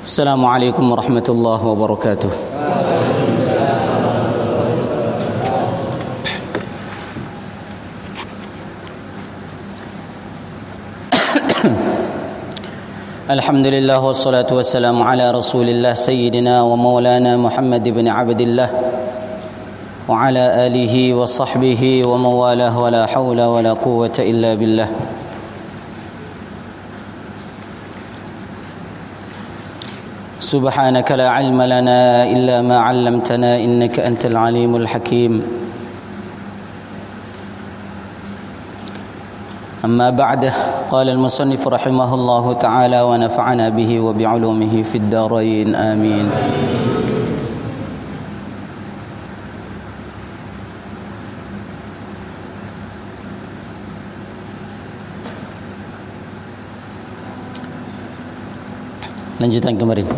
Assalamualaikum warahmatullahi wabarakatuh. Alhamdulillah wassalatu wassalamu ala Rasulillah sayyidina wa maulana Muhammad ibn Abdillah wa ala alihi wa sahbihi wa mawalah wa la hawla wa la quwwata illa billah. Subhanaka la ilma lana illa ma 'allamtana innaka antal alimul hakim. Amma ba'd, qala al-musannif rahimahullahu ta'ala wa nafa'ana bihi wa bi'ulumihi fid darain amin. Lanjutan kemarin.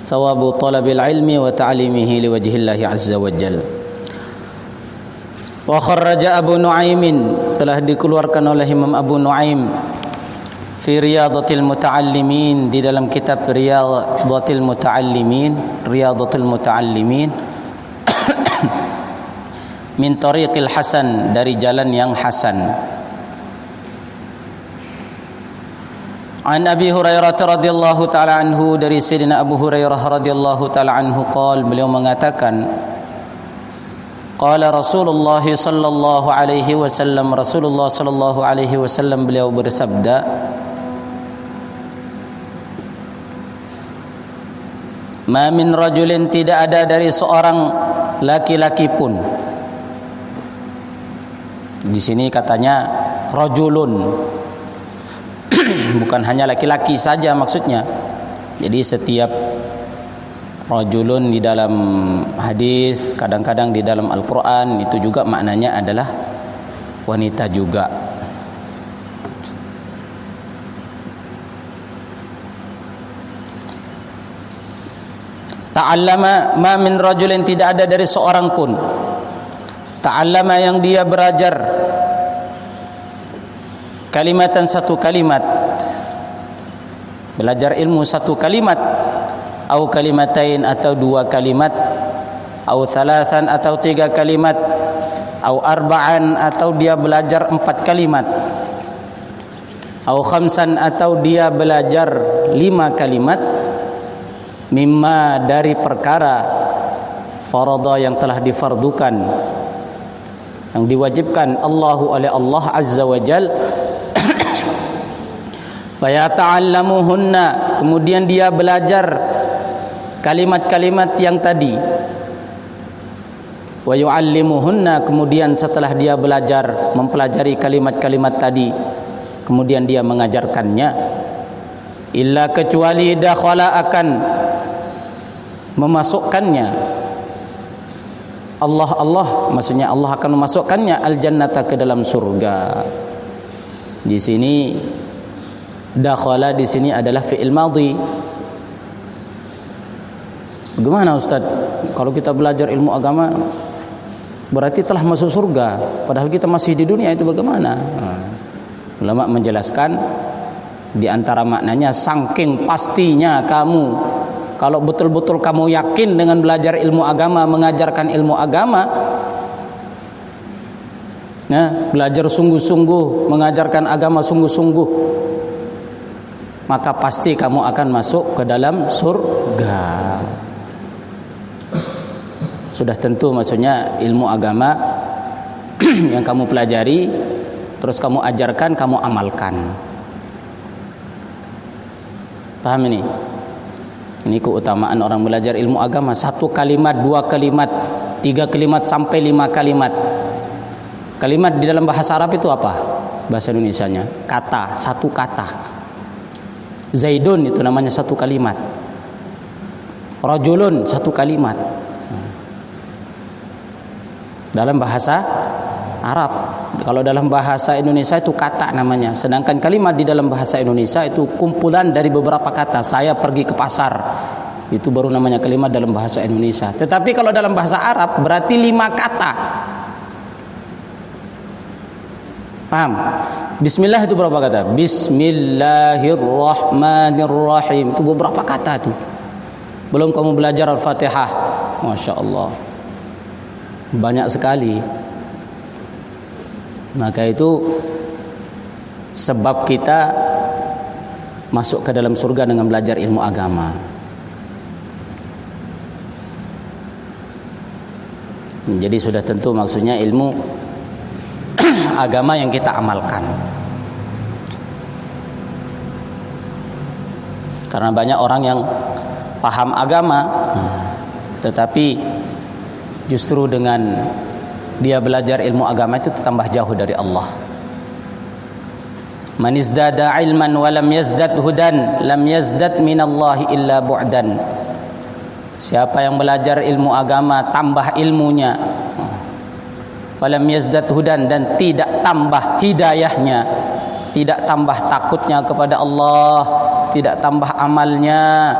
Thawabu talabil ilmi wa ta'limihi liwajhillahi azza wa jalla. Wa kharraja Abu Nu'aim, telah dikeluarkan oleh Imam Abu Nu'aim fi Riyadatil Muta'allimin, di dalam kitab Riyadatil Muta'allimin min tariqil hasan, dari jalan yang hasan. An Abi Hurairah radhiyallahu taala anhu, dari Sayyidina Abu Hurairah radhiyallahu taala anhu qala, beliau mengatakan, qala Rasulullah sallallahu alaihi wasallam, Rasulullah sallallahu alaihi wasallam beliau bersabda, ma min rajulin, tidak ada dari seorang laki-laki pun. Di sini katanya rajulun, bukan hanya laki-laki saja maksudnya. Jadi setiap rajulun di dalam hadis, kadang-kadang di dalam Al-Quran itu juga maknanya adalah wanita juga. Ta'allama, ma min rajulin, tidak ada dari seorang pun. Ta'allama, yang dia belajar kalimatan, satu kalimat, belajar ilmu satu kalimat, au kalimatain, atau dua kalimat, au thalathan, atau tiga kalimat, au arba'an, atau dia belajar empat kalimat, au khamsan, atau dia belajar lima kalimat, mimma, dari perkara, farada, yang telah difardukan, yang diwajibkan Allahu oleh Allah azza wa jal. Fayata'allamuhunna, kemudian dia belajar kalimat-kalimat yang tadi. Wa yu'allimuhunna, kemudian setelah dia belajar mempelajari kalimat-kalimat tadi, kemudian dia mengajarkannya. Illa, kecuali dakhala, akan memasukkannya Allah, maksudnya Allah akan memasukkannya al-jannata, ke dalam surga. Di sini dakhala di sini adalah fi'il madhi. Bagaimana Ustaz? Kalau kita belajar ilmu agama berarti telah masuk surga, padahal kita masih di dunia, itu bagaimana? Ulama menjelaskan, di antara maknanya, saking pastinya kamu, kalau betul-betul kamu yakin dengan belajar ilmu agama, mengajarkan ilmu agama, belajar sungguh-sungguh, mengajarkan agama sungguh-sungguh, maka pasti kamu akan masuk ke dalam surga. Sudah tentu, maksudnya ilmu agama yang kamu pelajari, terus kamu ajarkan, kamu amalkan. Paham ini? Ini keutamaan orang belajar ilmu agama. Satu kalimat, dua kalimat, tiga kalimat, sampai lima kalimat. Kalimat di dalam bahasa Arab itu apa? Bahasa Indonesianya kata, satu kata. Zaidun itu namanya satu kalimat. Rajulun, satu kalimat. Dalam bahasa Arab. Kalau dalam bahasa Indonesia itu kata namanya. Sedangkan kalimat di dalam bahasa Indonesia itu kumpulan dari beberapa kata. Saya pergi ke pasar, Itu baru namanya kalimat dalam bahasa Indonesia. Tetapi kalau dalam bahasa Arab berarti 5 kata. Paham? Bismillah itu berapa kata? Bismillahirrahmanirrahim. Itu beberapa kata tuh. Belum kamu belajar Al-Fatihah. Masya Allah, banyak sekali. Maka itu sebab kita masuk ke dalam surga dengan belajar ilmu agama. Jadi sudah tentu maksudnya ilmu agama yang kita amalkan. Karena banyak orang yang paham agama, tetapi justru dengan dia belajar ilmu agama itu tambah jauh dari Allah. Man izdada ilman wa lam yazdad hudan lam yazdad minallahi illa bu'dan. Siapa yang belajar ilmu agama tambah ilmunya, wa lam yazdad hudan, dan tidak tambah hidayahnya, tidak tambah takutnya kepada Allah, tidak tambah amalnya,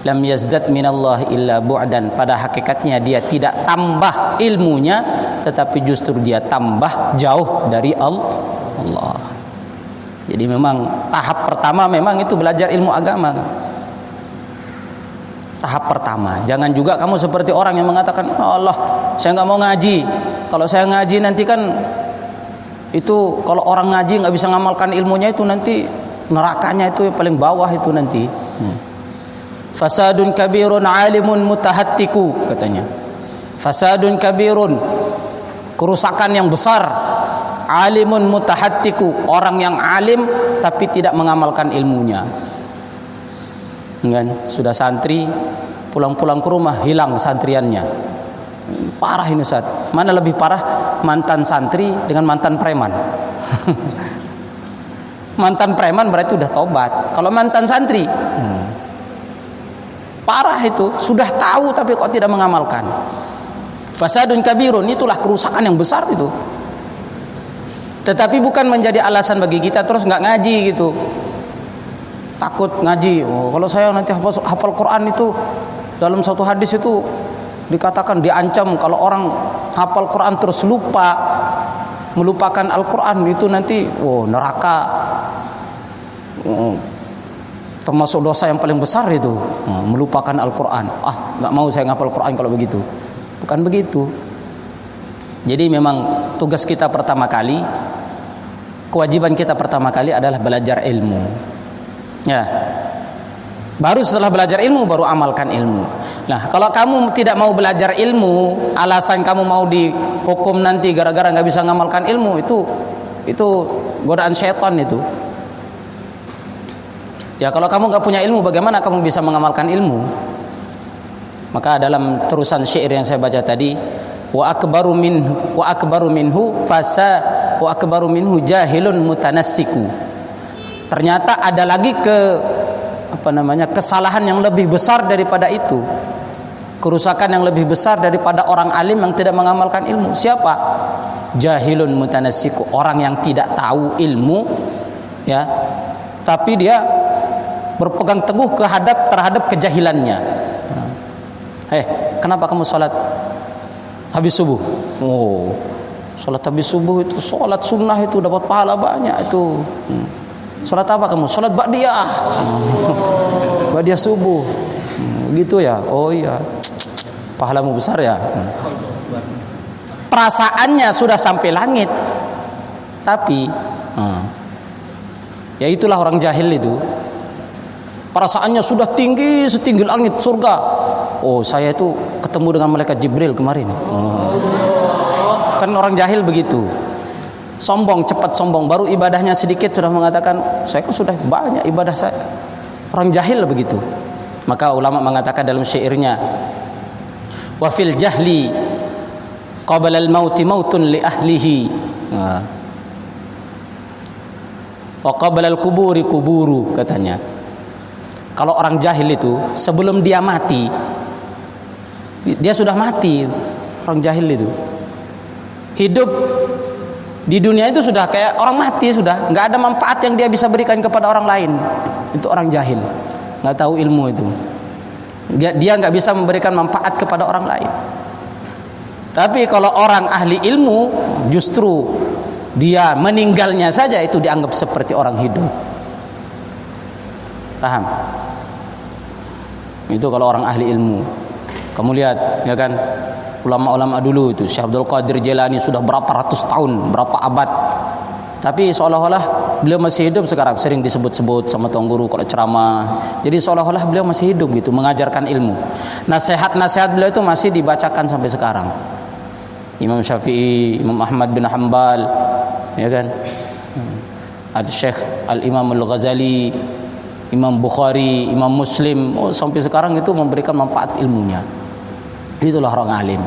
lam yazdad minallahi illa bu'dan. Pada hakikatnya dia tidak tambah ilmunya, tetapi justru dia tambah jauh dari Allah. Jadi memang tahap pertama memang itu belajar ilmu agama. Tahap pertama. Jangan juga kamu seperti orang yang mengatakan, Allah, saya nggak mau ngaji. Kalau saya ngaji nanti kan itu, kalau orang ngaji nggak bisa ngamalkan ilmunya itu nanti nerakanya itu yang paling bawah itu nanti. Fasadun kabirun alimun mutahattiku, katanya. Fasadun kabirun, kerusakan yang besar. Alimun mutahattiku, orang yang alim tapi tidak mengamalkan ilmunya. Kan sudah santri, pulang-pulang ke rumah hilang santriannya. Parah ini Ustaz. Mana lebih parah, mantan santri dengan mantan preman? Mantan preman berarti udah tobat. Kalau mantan santri, parah itu, sudah tahu tapi kok tidak mengamalkan. Fasadun kabirun, itulah kerusakan yang besar itu. Tetapi bukan menjadi alasan bagi kita terus nggak ngaji gitu. Takut ngaji. Oh, kalau saya nanti hafal Quran itu, dalam satu hadis itu dikatakan diancam kalau orang hafal Quran terus lupa, melupakan Al-Quran itu nanti neraka. Termasuk dosa yang paling besar itu, melupakan Al-Quran. Nggak mau saya ngapal Quran kalau begitu. Bukan begitu. Jadi memang tugas kita pertama kali, kewajiban kita pertama kali adalah belajar ilmu. Ya. Baru setelah belajar ilmu baru amalkan ilmu. Nah, kalau kamu tidak mau belajar ilmu, alasan kamu mau dihukum nanti gara-gara nggak bisa ngamalkan ilmu, itu godaan syaitan itu. Ya, kalau kamu nggak punya ilmu, bagaimana kamu bisa mengamalkan ilmu? Maka dalam terusan syair yang saya baca tadi, wa akbaru minhu jahilun mutanassiku. Ternyata ada lagi kesalahan yang lebih besar daripada itu. Kerusakan yang lebih besar daripada orang alim yang tidak mengamalkan ilmu. Siapa? Jahilun mutanassiku, orang yang tidak tahu ilmu, ya, tapi dia berpegang teguh terhadap kejahilannya. Kenapa kamu sholat habis subuh? Sholat habis subuh itu sholat sunnah itu dapat pahala banyak itu. Sholat apa kamu? Sholat ba'diyah. Ba'diyah subuh. Gitu ya? Oh iya. Pahalamu besar ya. Perasaannya sudah sampai langit. Tapi ya itulah orang jahil itu. Perasaannya sudah tinggi setinggi langit surga. Oh, saya itu ketemu dengan malaikat Jibril kemarin. Kan orang jahil begitu. Sombong, cepat sombong. Baru ibadahnya sedikit sudah mengatakan, saya kan sudah banyak ibadah saya. Orang jahil begitu. Maka ulama mengatakan dalam syairnya, wa fil jahli qabla al-mauti mautun li ahlihi. Wa qabla al-kuburi kuburu, katanya. Kalau orang jahil itu sebelum dia mati, dia sudah mati. Orang jahil itu hidup di dunia itu sudah kayak orang mati, sudah nggak ada manfaat yang dia bisa berikan kepada orang lain. Itu orang jahil, nggak tahu ilmu itu. Dia nggak bisa memberikan manfaat kepada orang lain. Tapi kalau orang ahli ilmu, justru dia meninggalnya saja itu dianggap seperti orang hidup. Paham? Itu kalau orang ahli ilmu. Kamu lihat, ya kan, ulama-ulama dulu itu, Syekh Abdul Qadir Jailani sudah berapa ratus tahun, berapa abad, tapi seolah-olah beliau masih hidup sekarang. Sering disebut-sebut sama tuan guru kalau ceramah. Jadi seolah-olah beliau masih hidup gitu, mengajarkan ilmu. Nasihat-nasihat beliau itu masih dibacakan sampai sekarang. Imam Syafi'i, Imam Ahmad bin Hanbal, ya kan, ada Syekh Al-Imam Al-Ghazali, Imam Bukhari, Imam Muslim, sampai sekarang itu memberikan manfaat ilmunya. Itulah orang alim.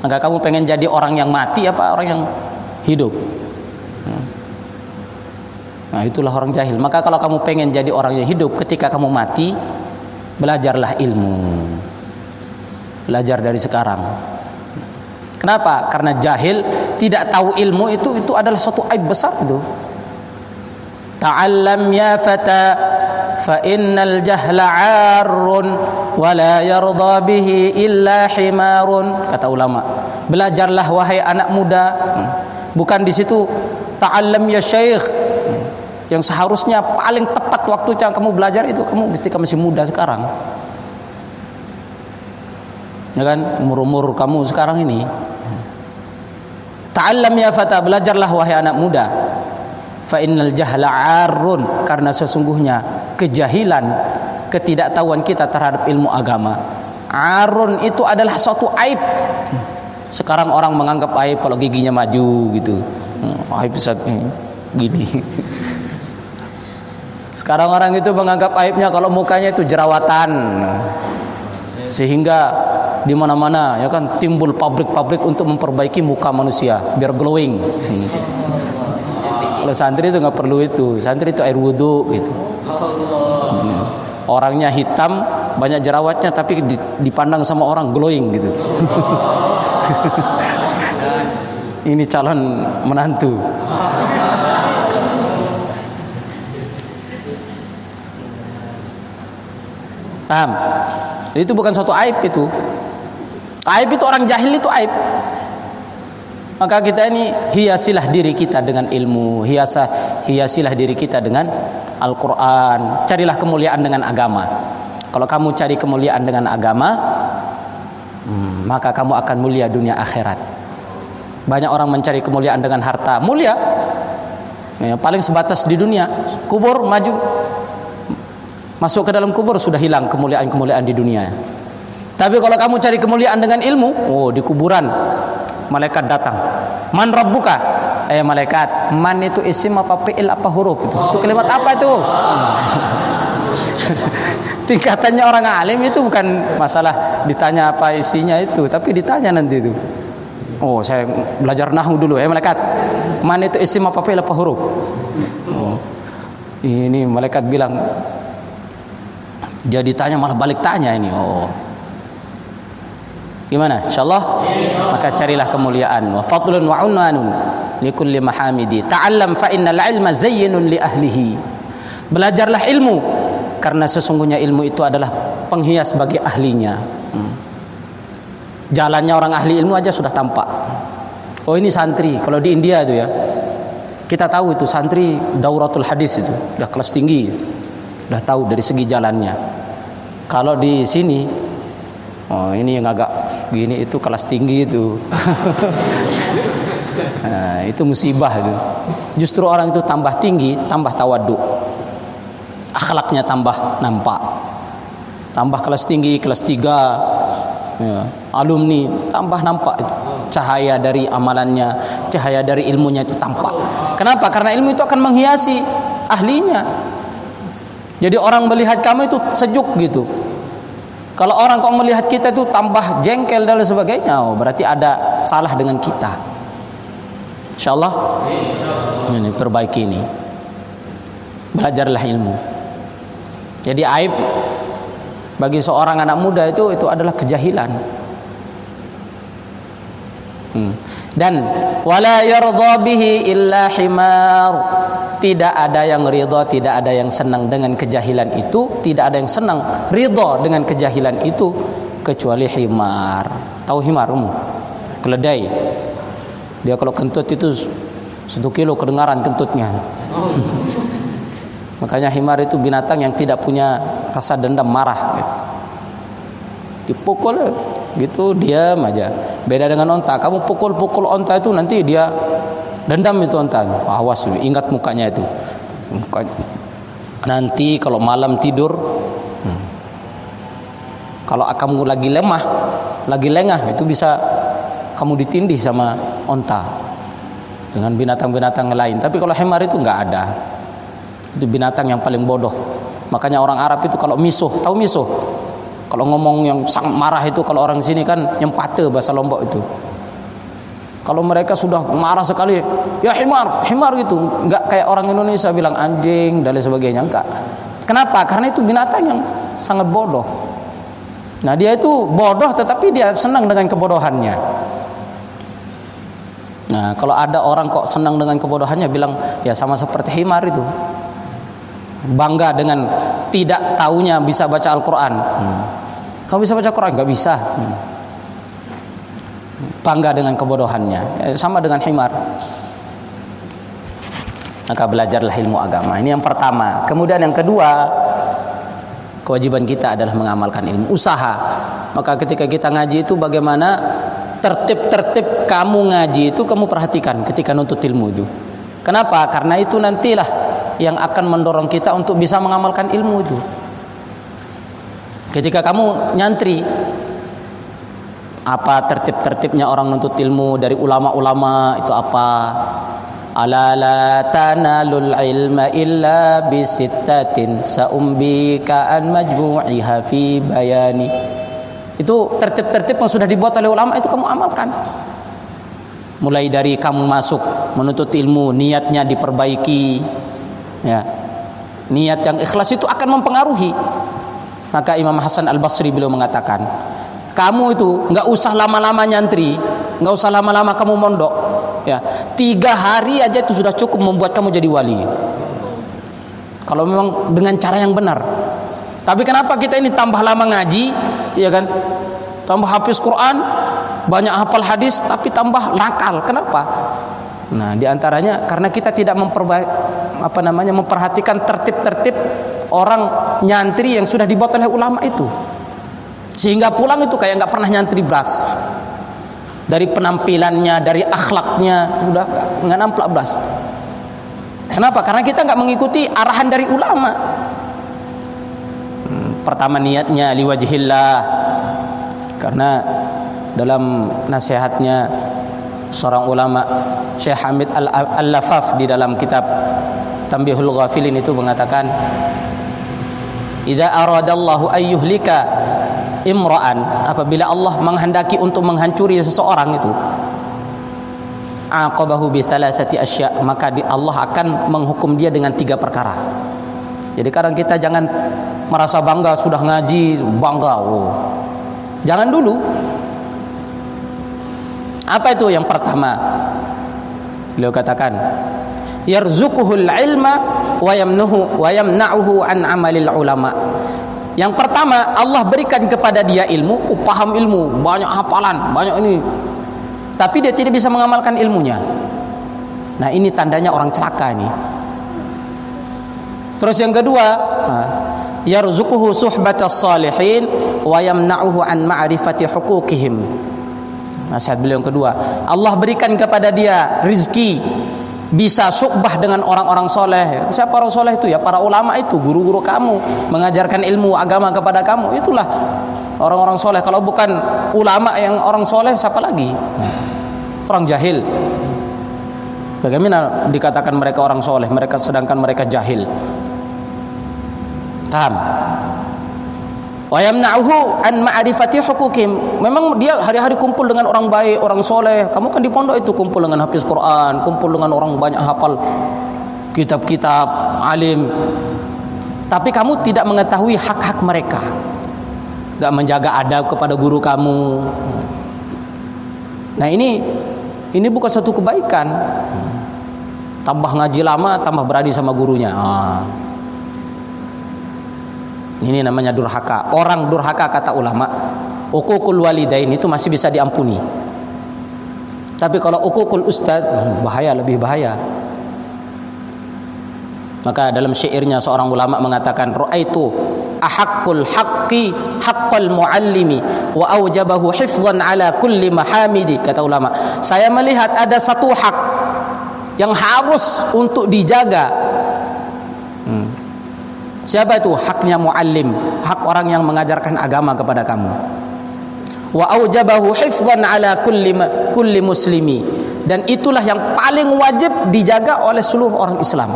Maka kamu pengen jadi orang yang mati apa orang yang hidup? Nah, itulah orang jahil. Maka kalau kamu pengen jadi orang yang hidup ketika kamu mati, belajarlah ilmu. Belajar dari sekarang. Kenapa? Karena jahil, tidak tahu ilmu itu adalah suatu aib besar itu. Ta'allam ya fata fa innal jahla 'arrun wa la yarda bihi illa himarun, kata ulama. Belajarlah wahai anak muda. Bukan di situ ta'allam ya syekh. Yang seharusnya paling tepat waktunya kamu belajar itu kamu ketika masih muda sekarang. Ya kan, umur-umur kamu sekarang ini. Ta'allam ya fata, belajarlah wahai anak muda. Fa innal jahla 'arrun, karena sesungguhnya kejahilan, ketidaktahuan kita terhadap ilmu agama. 'Arrun itu adalah suatu aib. Sekarang orang menganggap aib kalau giginya maju gitu. Aib bisa gini. Sekarang orang itu menganggap aibnya kalau mukanya itu jerawatan. Sehingga di mana-mana ya kan timbul pabrik-pabrik untuk memperbaiki muka manusia biar glowing. Kalau santri itu nggak perlu itu. Santri itu air wudhu gitu. Orangnya hitam, banyak jerawatnya, tapi dipandang sama orang glowing gitu. Ini calon menantu. Paham? Itu bukan suatu aib itu. Aib itu orang jahil itu aib. Maka kita ini hiasilah diri kita dengan ilmu, hiasilah diri kita dengan Al-Quran. Carilah kemuliaan dengan agama. Kalau kamu cari kemuliaan dengan agama, maka kamu akan mulia dunia akhirat. Banyak orang mencari kemuliaan dengan harta, mulia. Ya, paling sebatas di dunia. Kubur maju, masuk ke dalam kubur sudah hilang kemuliaan-kemuliaan di dunia. Tapi kalau kamu cari kemuliaan dengan ilmu, di kuburan malaikat datang. Man rabbuka? Malaikat. Man itu isim apa fi'il apa huruf itu? Itu kalimat apa itu? Tingkatannya orang alim itu bukan masalah ditanya apa isinya itu, tapi ditanya nanti itu. Saya belajar nahwu dulu. Malaikat. Man itu isim apa fi'il apa huruf? Ini malaikat bilang, dia ditanya malah balik tanya ini. Gimana? Insyaallah. Maka carilah kemuliaan. Wa fadlun wa unwanun likulli mahamidi. Ta'allam fa innal ilma zayyinun li ahlihi. Belajarlah ilmu karena sesungguhnya ilmu itu adalah penghias bagi ahlinya. Jalannya orang ahli ilmu aja sudah tampak. Ini santri. Kalau di India itu ya, kita tahu itu santri dauratul hadis itu, udah kelas tinggi. Udah tahu dari segi jalannya. Kalau di sini, ini yang agak gini itu kelas tinggi itu. Nah, itu musibah itu. Justru orang itu tambah tinggi, tambah tawadhu. Akhlaknya tambah nampak. Tambah kelas tinggi, kelas 3, ya, alumni tambah nampak itu. Cahaya dari amalannya, cahaya dari ilmunya itu tampak. Kenapa? Karena ilmu itu akan menghiasi ahlinya. Jadi orang melihat kamu itu sejuk gitu. Kalau orang kau melihat kita itu tambah jengkel dan sebagainya, berarti ada salah dengan kita. Insyaallah ini perbaiki ini. Belajarlah ilmu. Jadi aib bagi seorang anak muda itu adalah kejahilan. Dan wala yardha bihi illa himar. Tidak ada yang ridha, tidak ada yang senang dengan kejahilan itu, tidak ada yang senang ridha dengan kejahilan itu kecuali himar. Tahu himar umum? Keledai. Dia kalau kentut itu 1 kilo kedengaran kentutnya. Makanya himar itu binatang yang tidak punya rasa dendam, marah gitu. Dipukul gitu diam aja. Beda dengan onta. Kamu pukul-pukul onta itu nanti dia dendam itu onta. Awas, ingat mukanya itu. Nanti kalau malam tidur, kalau kamu lagi lemah, lagi lengah, itu bisa kamu ditindih sama onta dengan binatang-binatang lain. Tapi kalau himar itu nggak ada. Itu binatang yang paling bodoh. Makanya orang Arab itu kalau misuh, tahu misuh? Kalau ngomong yang sangat marah itu, kalau orang sini kan nyempate bahasa Lombok itu. Kalau mereka sudah marah sekali, ya himar, himar gitu. Enggak kayak orang Indonesia bilang anjing dan lain sebagainya, enggak. Kenapa? Karena itu binatang yang sangat bodoh. Nah, dia itu bodoh tetapi dia senang dengan kebodohannya. Nah, kalau ada orang kok senang dengan kebodohannya, bilang ya sama seperti himar itu. Bangga dengan tidak taunya bisa baca Al-Quran. Kamu bisa baca Quran? Enggak bisa. Bangga dengan kebodohannya, sama dengan himar. Maka belajarlah ilmu agama. Ini yang pertama. Kemudian yang kedua, kewajiban kita adalah mengamalkan ilmu, usaha. Maka ketika kita ngaji itu bagaimana tertib-tertib kamu ngaji itu kamu perhatikan ketika nuntut ilmu itu. Kenapa? Karena itu nantilah yang akan mendorong kita untuk bisa mengamalkan ilmu itu. Ketika kamu nyantri, apa tertib-tertibnya orang nuntut ilmu dari ulama-ulama itu apa? Ala la tanalul ilma illa bisittatin sa'umbika an majmu'iha fi bayani. Itu tertib-tertib yang sudah dibuat oleh ulama, itu kamu amalkan. Mulai dari kamu masuk menuntut ilmu, niatnya diperbaiki. Ya. Niat yang ikhlas itu akan mempengaruhi. Maka Imam Hasan Al-Basri beliau mengatakan, kamu itu enggak usah lama-lama nyantri, enggak usah lama-lama kamu mondok. Ya, 3 hari aja itu sudah cukup membuat kamu jadi wali. Kalau memang dengan cara yang benar. Tapi kenapa kita ini tambah lama ngaji, ya kan? Tambah hafiz Quran, banyak hafal hadis, tapi tambah nakal. Kenapa? Nah, diantaranya karena kita tidak memperhatikan tertib-tertib orang nyantri yang sudah dibuat oleh ulama itu, sehingga pulang itu kayak nggak pernah nyantri beras. Dari penampilannya, dari akhlaknya, udah nggak nampak beras. Kenapa? Karena kita nggak mengikuti arahan dari ulama. Pertama niatnya liwajhillah, karena dalam nasihatnya seorang ulama Syekh Hamid Al-Lafaf di dalam kitab Tanbihul Ghafilin itu mengatakan, idza aradallahu ayyuhlika imra'an, apabila Allah menghendaki untuk menghancuri seseorang itu, aqabahu bi thalathati asya', maka Allah akan menghukum dia dengan 3 perkara. Jadi kadang kita jangan merasa bangga sudah ngaji, bangga. Jangan dulu. Apa itu yang pertama? Beliau katakan, yarzuquhul ilma wa yamna'uhu an amalil ulama. Yang pertama, Allah berikan kepada dia ilmu, paham ilmu, banyak hafalan, banyak ini, tapi dia tidak bisa mengamalkan ilmunya. Nah, ini tandanya orang celaka ini. Terus yang kedua, yarzuquhu suhbatas salihin wa yamna'uhu an ma'rifati huquqihim. Nasihat beliau yang kedua, Allah berikan kepada dia rizki, bisa suhbah dengan orang-orang soleh. Siapa orang soleh itu? Ya para ulama itu, guru-guru kamu, mengajarkan ilmu agama kepada kamu. Itulah orang-orang soleh. Kalau bukan ulama yang orang soleh, siapa lagi? Orang jahil. Bagaimana dikatakan mereka orang soleh, mereka sedangkan mereka jahil? Paham? Wa yamna'uhu an ma'rifati huquqihim. Memang dia hari-hari kumpul dengan orang baik, orang soleh. Kamu kan di pondok itu kumpul dengan hafiz Quran, kumpul dengan orang banyak hafal kitab-kitab, alim. Tapi kamu tidak mengetahui hak-hak mereka. Enggak menjaga adab kepada guru kamu. Nah, ini bukan suatu kebaikan. Tambah ngaji lama, tambah berani sama gurunya. Ini namanya durhaka. Orang durhaka kata ulama, uququl walidain itu masih bisa diampuni. Tapi kalau uququl ustad, bahaya, lebih bahaya. Maka dalam syairnya seorang ulama mengatakan, ra'aitu ahaqqul haqqi haqqal muallimi wa aujabahu hifdhan ala kulli mahamidi. Kata ulama, saya melihat ada satu hak yang harus untuk dijaga. Siapa itu? Haknya muallim, hak orang yang mengajarkan agama kepada kamu. Wa aujabahu hifdhan ala kulli muslimi, dan itulah yang paling wajib dijaga oleh seluruh orang Islam.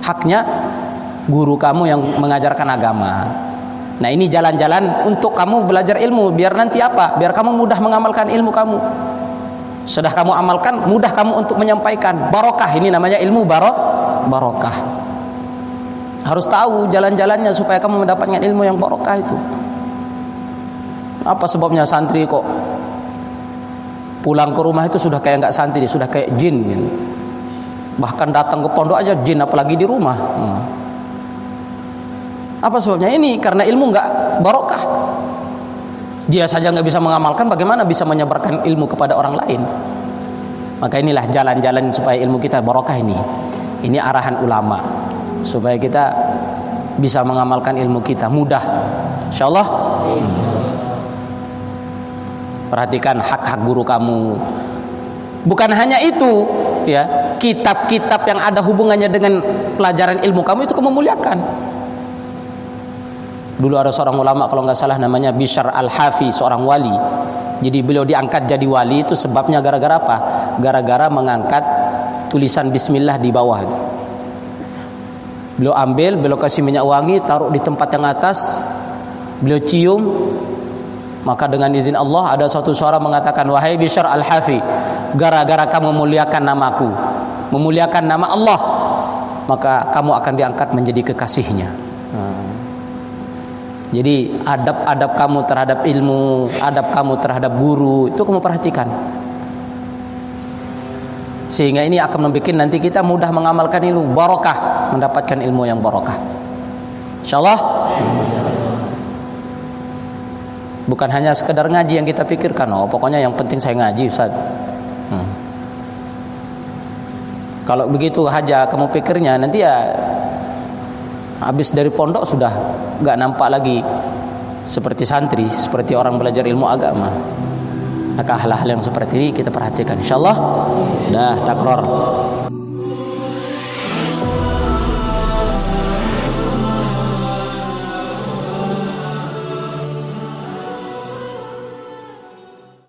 Haknya guru kamu yang mengajarkan agama. Nah, ini jalan-jalan untuk kamu belajar ilmu, biar nanti apa? Biar kamu mudah mengamalkan ilmu kamu. Sudah kamu amalkan, mudah kamu untuk menyampaikan. Barokah, ini namanya ilmu barokah. Harus tahu jalan-jalannya supaya kamu mendapatkan ilmu yang barokah itu. Apa sebabnya santri kok pulang ke rumah itu sudah kayak nggak santri, sudah kayak jin gitu. Bahkan datang ke pondok aja jin, apalagi di rumah. Apa sebabnya? Ini karena ilmu nggak barokah. Dia saja nggak bisa mengamalkan, bagaimana bisa menyebarkan ilmu kepada orang lain? Maka inilah jalan-jalan supaya ilmu kita barokah ini. Ini arahan ulama supaya kita bisa mengamalkan ilmu kita mudah. Insyaallah. Perhatikan hak-hak guru kamu. Bukan hanya itu, ya, kitab-kitab yang ada hubungannya dengan pelajaran ilmu kamu itu kamu muliakan. Dulu ada seorang ulama, kalau nggak salah namanya Bishr Al-Hafi, seorang wali. Jadi beliau diangkat jadi wali itu sebabnya gara-gara apa? Gara-gara mengangkat tulisan Bismillah di bawah. Beliau ambil, beliau kasih minyak wangi, taruh di tempat yang atas, beliau cium. Maka dengan izin Allah ada suatu suara mengatakan, wahai Bishr Al-Hafi, gara-gara kamu memuliakan namaku, memuliakan nama Allah, maka kamu akan diangkat menjadi kekasihnya. Jadi adab-adab kamu terhadap ilmu, adab kamu terhadap guru, itu kamu perhatikan. Sehingga ini akan membuat nanti kita mudah mengamalkan ilmu, barokah, mendapatkan ilmu yang barokah. Insyaallah. Bukan hanya sekedar ngaji yang kita pikirkan, oh pokoknya yang penting saya ngaji, Ustaz. Kalau begitu aja kamu pikirnya, nanti ya habis dari pondok sudah gak nampak lagi seperti santri, seperti orang belajar ilmu agama. Maka hal-hal yang seperti ini kita perhatikan. Insyaallah dah takror.